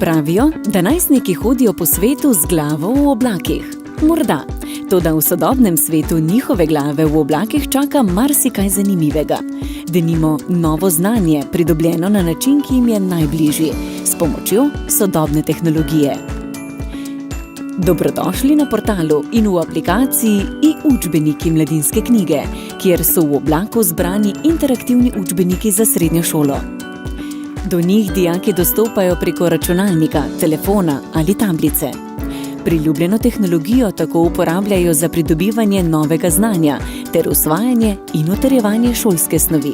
Pravijo, da najstniki hodijo po svetu z glavo v oblakih. Morda, toda v sodobnem svetu njihove glave v oblakih čaka marsikaj zanimivega. Denimo novo znanje, pridobljeno na način, ki jim je najbližji, s pomočjo sodobne tehnologije. Dobrodošli na portalu in v aplikaciji e-učbeniki Mladinske knjige, kjer so v oblaku zbrani interaktivni učbeniki za srednjo šolo. Do njih dijaki dostopajo preko računalnika, telefona ali tablice. Priljubljeno tehnologijo tako uporabljajo za pridobivanje novega znanja ter usvajanje in utrjevanje šolske snovi.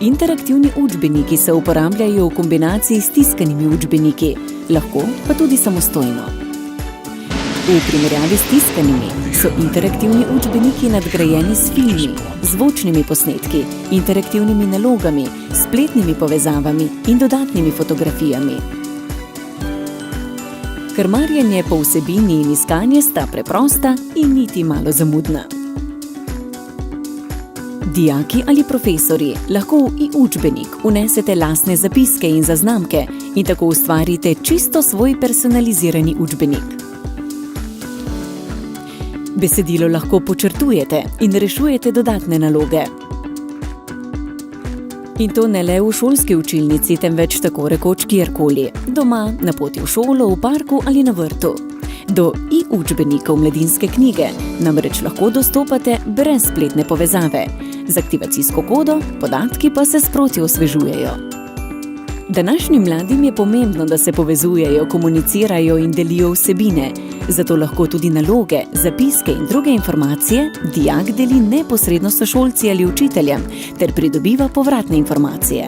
Interaktivni učbeniki se uporabljajo v kombinaciji s tiskanimi učbeniki, lahko pa tudi samostojno. V primerjavi s tiskanimi so interaktivni učbeniki nadgrajeni s filmi, zvočnimi posnetki, interaktivnimi nalogami, spletnimi povezavami in dodatnimi fotografijami. Krmarjenje po vsebini in iskanje sta preprosta in niti malo zamudna. Dijaki ali profesorji lahko v e-učbenik vnesete lastne zapiske in zaznamke in tako ustvarite čisto svoj personalizirani učbenik. Besedilo lahko počrtujete in rešujete dodatne naloge. In to ne le v šolski učilnici, temveč tako rekoč kjerkoli, doma, na poti v šolo, v parku ali na vrtu. Do e-učbenikov Mladinske knjige namreč lahko dostopate brez spletne povezave. Z aktivacijsko kodo podatki pa se sproti osvežujejo. Današnjim mladim je pomembno, da se povezujejo, komunicirajo in delijo vsebine, zato lahko tudi naloge, zapiske in druge informacije dijak deli neposredno s sošolci ali učiteljem ter pridobiva povratne informacije.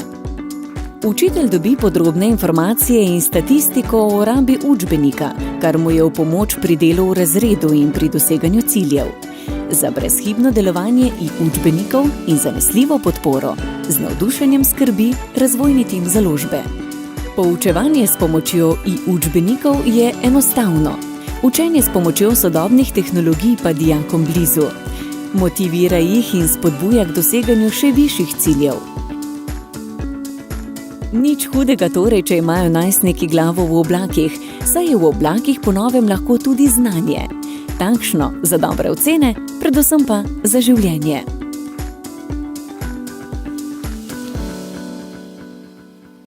Učitelj dobi podrobne informacije in statistiko o rabi učbenika, kar mu je v pomoč pri delu v razredu in pri doseganju ciljev. Za brezhibno delovanje e-učbenikov in zanesljivo podporo z navdušenjem skrbi razvojni tim založbe. Poučevanje s pomočjo e-učbenikov je enostavno. Učenje s pomočjo sodobnih tehnologij pa dijakom blizu. Motivira jih in spodbuja k doseganju še višjih ciljev. Nič hudega torej, če imajo najstniki glavo v oblakih, saj je v oblakih po novem lahko tudi znanje. Takšno za dobre ocene, predvsem pa za življenje.